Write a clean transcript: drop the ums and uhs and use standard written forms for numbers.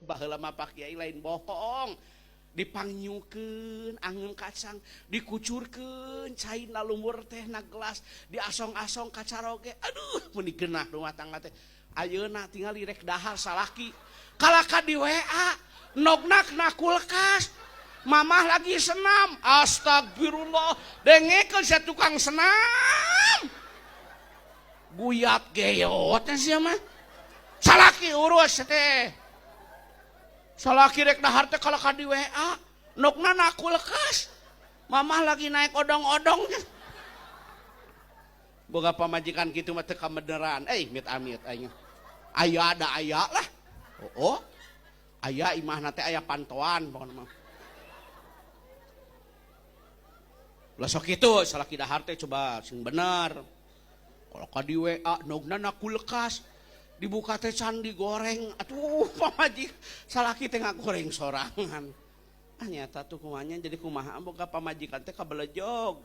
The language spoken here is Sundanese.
baheula mah Pak Kiai lain bohong. Dipangnyukeun angin kacang, dikucurkeun caina lumur teh na gelas, diasong-asong kacaroge. Aduh, mun digeunah rumah tangga teh. Ayeuna tinggal direk dahar salaki. Kalaka di WA, nognak na kulkas. Mamah lagi senam. Astagfirullah, dengekeun sia tukang senam. Guyat geot sia mah. Salaki urus teh. Salaki rek dahar teh kalaka di WA, nogna na kulkas. Mamah lagi naik odong-odong. Boga pamajikan kitu mah teu kabeneran. Mit-amit aing. Aya ada aya lah. Oh. Aya imahna teh aya pantoan pokona mah. Lah sok kitu salaki dahar teh coba sing bener. Kalaka di WA nogna na kulkas. Dibuka teh can digoreng. Atuh pamajik salaki teh ngagoreng sorangan. Nyata tuh kumanya jadi kumaha boga pamajikan teh kabelejog.